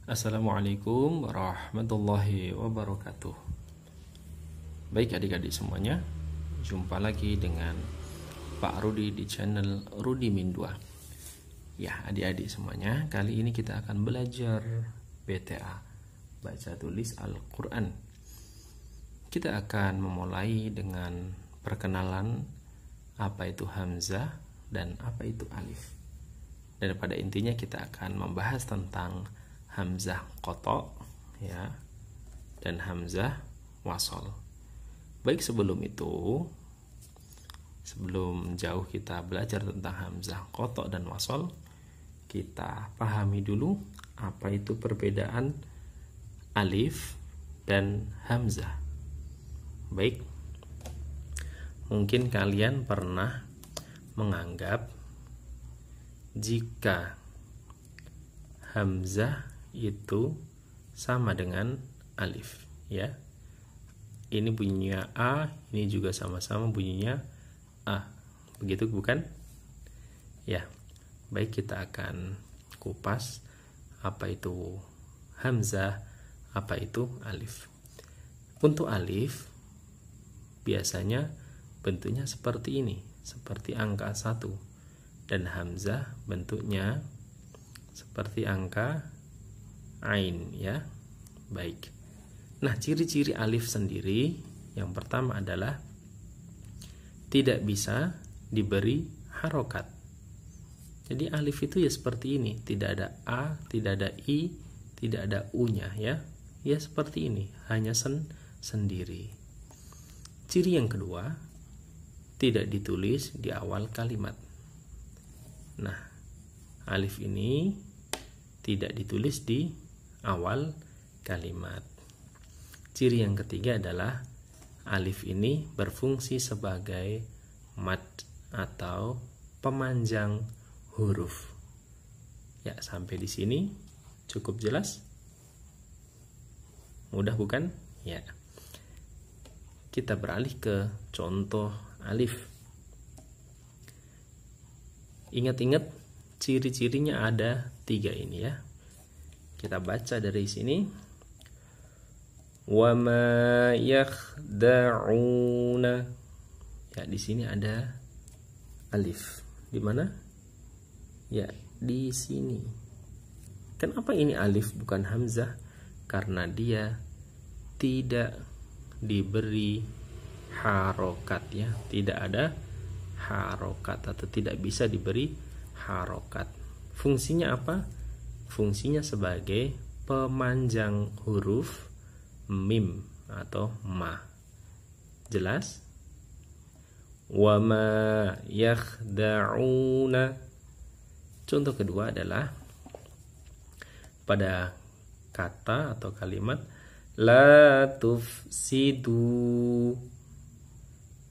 Assalamualaikum warahmatullahi wabarakatuh. Baik adik-adik semuanya, jumpa lagi dengan Pak Rudi di channel Rudi Mindua. Ya adik-adik semuanya, kali ini kita akan belajar BTA, baca tulis Al-Quran. Kita akan memulai dengan perkenalan apa itu hamzah dan apa itu alif. Dan pada intinya kita akan membahas tentang hamzah qata ya dan hamzah wasol. Baik, sebelum jauh kita belajar tentang hamzah qata dan wasol, kita pahami dulu apa itu perbedaan alif dan hamzah. Baik, mungkin kalian pernah menganggap jika hamzah itu sama dengan alif ya. Ini bunyinya A, ini juga sama-sama bunyinya A. Begitu bukan? Ya. Baik, kita akan kupas apa itu hamzah, apa itu alif. Untuk alif biasanya bentuknya seperti ini, seperti angka 1. Dan hamzah bentuknya seperti angka ain ya. Baik. Nah, ciri-ciri alif sendiri yang pertama adalah tidak bisa diberi harokat. Jadi alif itu ya seperti ini, tidak ada a, tidak ada i, tidak ada u-nya ya. Ya seperti ini, hanya sendiri. Ciri yang kedua, tidak ditulis di awal kalimat. Nah, alif ini tidak ditulis di awal kalimat. Ciri yang ketiga adalah alif ini berfungsi sebagai mad atau pemanjang huruf. Ya, sampai di sini cukup jelas? Mudah bukan? Ya. Kita beralih ke contoh alif. Ingat-ingat ciri-cirinya ada 3 ini ya. Kita baca dari sini. Wa ma yakhda'una. Ya, di sini ada alif. Di mana? Ya, di sini. Kenapa ini alif bukan hamzah? Karena dia tidak diberi harokat ya. Tidak ada harokat atau tidak bisa diberi harokat. Fungsinya apa? Fungsinya sebagai pemanjang huruf mim atau ma. Jelas? Wa ma yakhda'una. Contoh kedua adalah pada kata atau kalimat la tufsidu.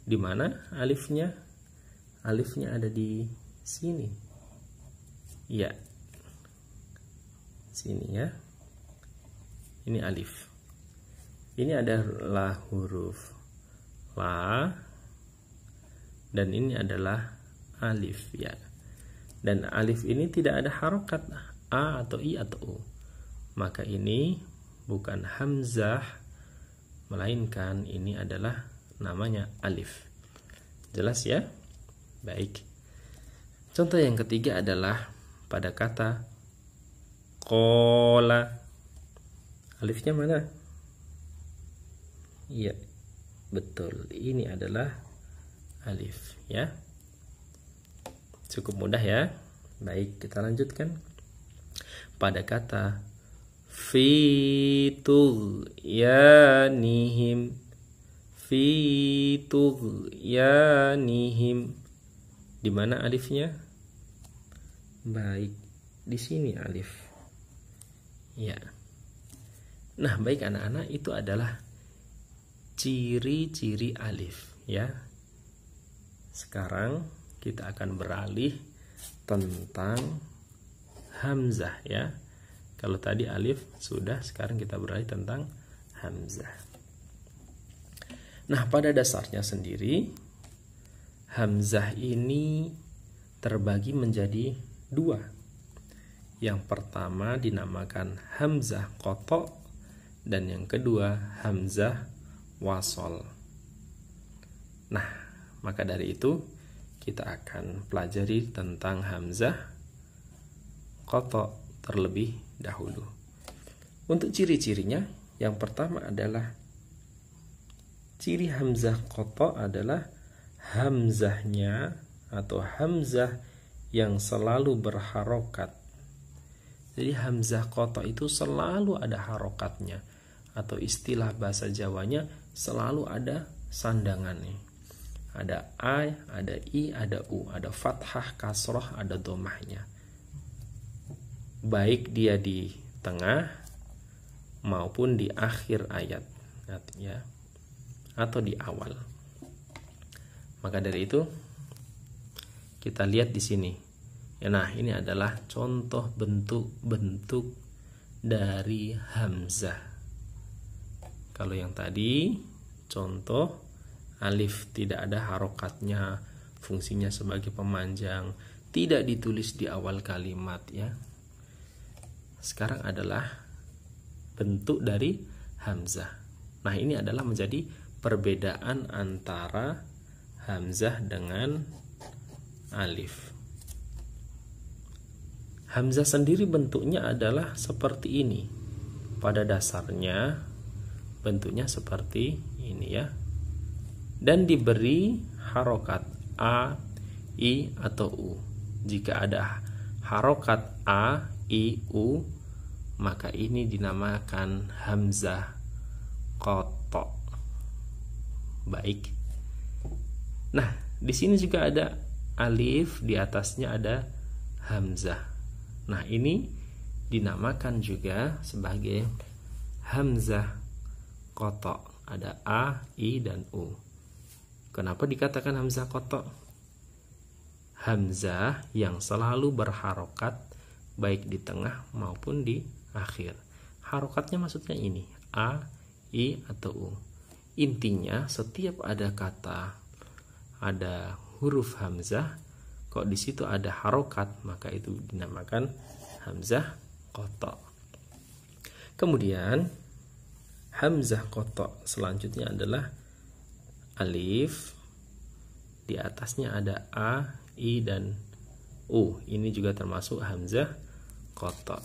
Di mana alifnya? Alifnya ada di sini. Ya. Sini ya. Ini alif. Ini adalah huruf la dan ini adalah alif ya. Dan alif ini tidak ada harokat a atau i atau u. Maka ini bukan hamzah, melainkan ini adalah namanya alif. Jelas ya? Baik. Contoh yang ketiga adalah pada kata qala. Alifnya mana? Iya, betul. Ini adalah alif ya. Cukup mudah ya. Baik, kita lanjutkan. Pada kata fitughyanihim. Fitughyanihim. Di mana alifnya? Baik, di sini alif. Ya. Nah, baik anak-anak, itu adalah ciri-ciri alif ya. Sekarang kita akan beralih tentang hamzah ya. Kalau tadi alif sudah, sekarang kita beralih tentang hamzah. Nah, pada dasarnya sendiri hamzah ini terbagi menjadi 2. Yang pertama dinamakan hamzah qata dan yang kedua hamzah wasol. Nah, maka dari itu kita akan pelajari tentang hamzah qata terlebih dahulu. Untuk ciri-cirinya, yang pertama adalah ciri hamzah qata adalah hamzahnya atau hamzah yang selalu berharokat. Jadi hamzah qata itu selalu ada harokatnya, atau istilah bahasa Jawanya selalu ada sandangannya. Ada a, ada i, ada u, ada fathah, kasroh, ada domahnya. Baik dia di tengah maupun di akhir ayat, ya, atau di awal. Maka dari itu kita lihat di sini. Nah, ini adalah contoh bentuk-bentuk dari hamzah. Kalau yang tadi contoh alif tidak ada harokatnya, fungsinya sebagai pemanjang, tidak ditulis di awal kalimat, ya. Sekarang adalah bentuk dari hamzah. Nah, ini adalah menjadi perbedaan antara hamzah dengan alif. Hamzah sendiri bentuknya adalah seperti ini. Pada dasarnya bentuknya seperti ini, ya. Dan diberi harokat a, i, atau u. Jika ada harokat a, i, u, maka ini dinamakan hamzah qata. Baik. Nah, di sini juga ada alif, di atasnya ada hamzah. Nah, ini dinamakan juga sebagai hamzah qata. Ada a, i, dan u. Kenapa dikatakan hamzah qata? Hamzah yang selalu berharokat baik di tengah maupun di akhir. Harokatnya maksudnya ini, a, i, atau u. Intinya setiap ada kata, ada huruf hamzah, kok di situ ada harokat, maka itu dinamakan hamzah qata. Kemudian hamzah qata selanjutnya adalah alif, di atasnya ada a, i, dan u. Ini juga termasuk hamzah qata.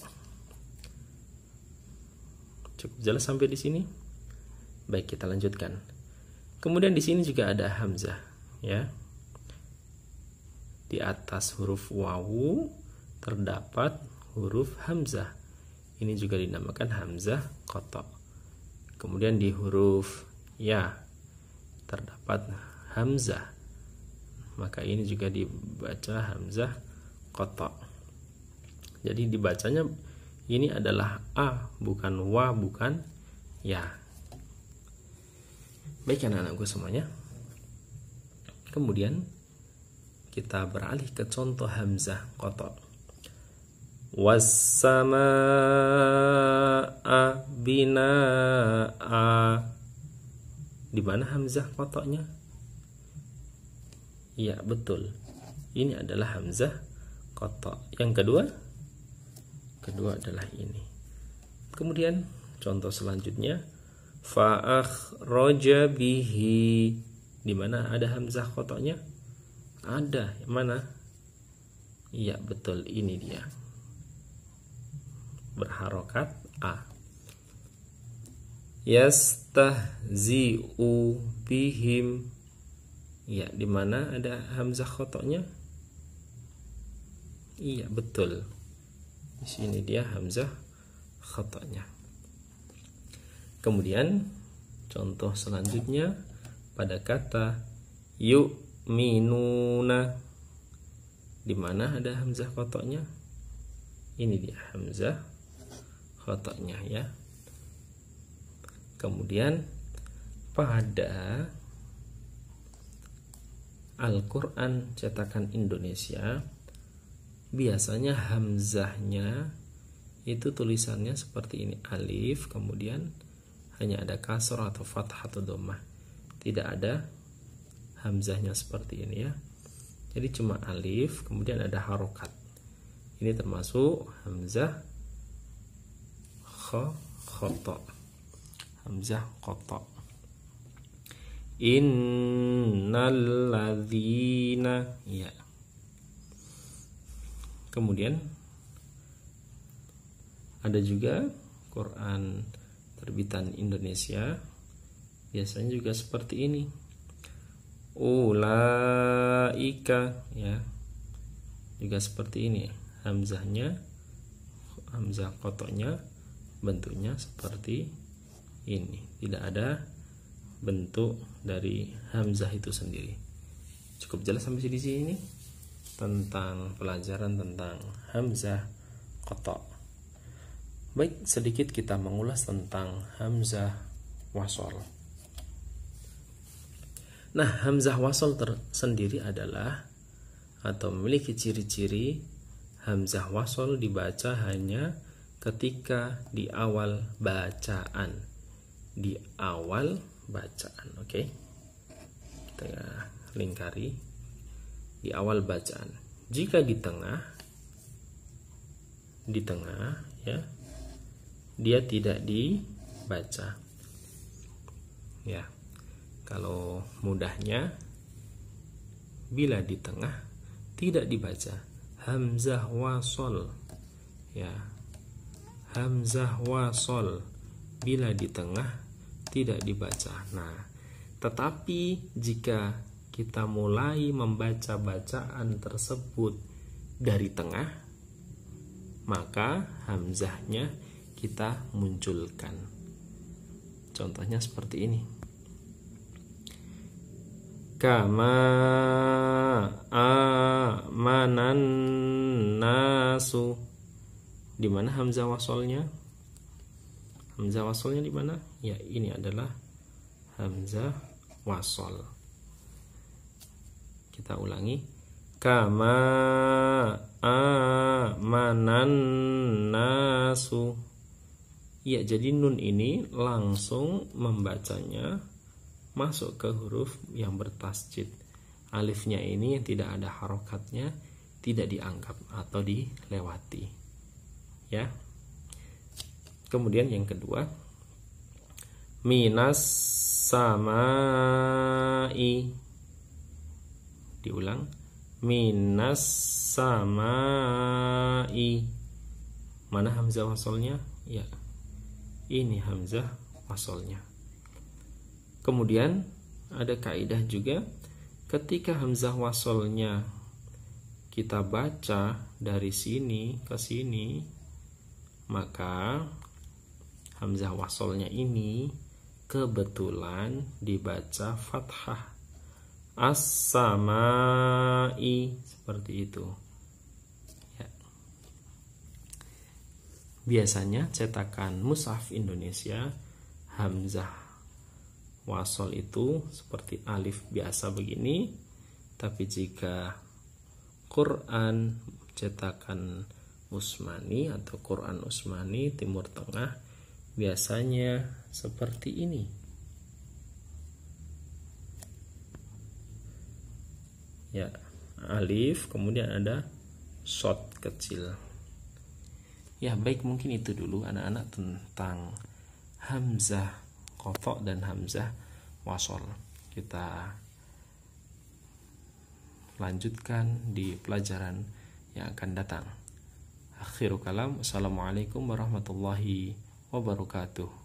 Cukup jelas sampai di sini? Baik, kita lanjutkan. Kemudian di sini juga ada hamzah, ya. Di atas huruf wawu terdapat huruf hamzah. Ini juga dinamakan hamzah qata. Kemudian di huruf ya terdapat hamzah. Maka ini juga dibaca hamzah qata. Jadi dibacanya ini adalah a, bukan wa, bukan ya. Baik anak-anakku semuanya. Kemudian kita beralih ke contoh hamzah qata. Was-samaa'a binaa'a. Di mana hamzah qata'nya? Iya, betul. Ini adalah hamzah qata. Yang kedua adalah ini. Kemudian contoh selanjutnya fa'akhraja bihi. Di mana ada hamzah qata'nya? Ada. Yang mana? Iya, betul, ini dia. Berharokat a. Yastahzi'u bihim. Ya, di mana ada hamzah qata'nya? Iya, betul. Di sini dia hamzah qata'nya. Kemudian contoh selanjutnya pada kata yu'minuna. Di mana ada hamzah qata'nya? Ini dia hamzah qata'nya, ya. Kemudian pada Al-Quran cetakan Indonesia biasanya hamzahnya itu tulisannya seperti ini, alif, kemudian hanya ada kasrah atau fathah atau dhammah. Tidak ada hamzahnya seperti ini, ya. Jadi cuma alif, kemudian ada harokat. Ini termasuk hamzah khata. Hamzah khata. Innal ladzina, ya. Kemudian ada juga Quran terbitan Indonesia, biasanya juga seperti ini. Ulaika, ya. Juga seperti ini. Hamzahnya, hamzah qata'nya bentuknya seperti ini. Tidak ada bentuk dari hamzah itu sendiri. Cukup jelas sampai di sini tentang pelajaran tentang hamzah qata'. Baik, sedikit kita mengulas tentang hamzah wasol. Nah, hamzah wasol tersendiri adalah atau memiliki ciri-ciri hamzah wasol dibaca hanya ketika di awal bacaan. Di awal bacaan, oke? Kita lingkari di awal bacaan. Jika di tengah ya, dia tidak dibaca. Ya. Kalau mudahnya, bila di tengah tidak dibaca, hamzah wasol, ya, hamzah wasol bila di tengah tidak dibaca. Nah, tetapi jika kita mulai membaca bacaan tersebut dari tengah, maka hamzahnya kita munculkan. Contohnya seperti ini. Kama amanan nasu. Di mana hamzah wasolnya? Hamzah wasolnya di mana? Ya, ini adalah hamzah wasol. Kita ulangi. Kama amanan nasu. Ya, jadi nun ini langsung membacanya masuk ke huruf yang bertasjid. Alifnya ini yang tidak ada harokatnya tidak dianggap atau dilewati. Ya. Kemudian yang kedua, minas samai. Diulang, minas samai. Mana hamzah wasolnya? Ya, ini hamzah wasolnya. Kemudian ada kaidah juga, ketika hamzah wasolnya kita baca dari sini ke sini, maka hamzah wasolnya ini kebetulan dibaca fathah. As-samai, seperti itu. Ya. Biasanya cetakan mushaf Indonesia hamzah wasol itu seperti alif biasa begini, tapi jika Quran cetakan Utsmani atau Quran Utsmani Timur Tengah biasanya seperti ini. Ya, alif kemudian ada shot kecil. Ya, baik, mungkin itu dulu anak-anak tentang hamzah qata' dan hamzah wasol. Kita lanjutkan di pelajaran yang akan datang. Akhirul kalam, assalamualaikum warahmatullahi wabarakatuh.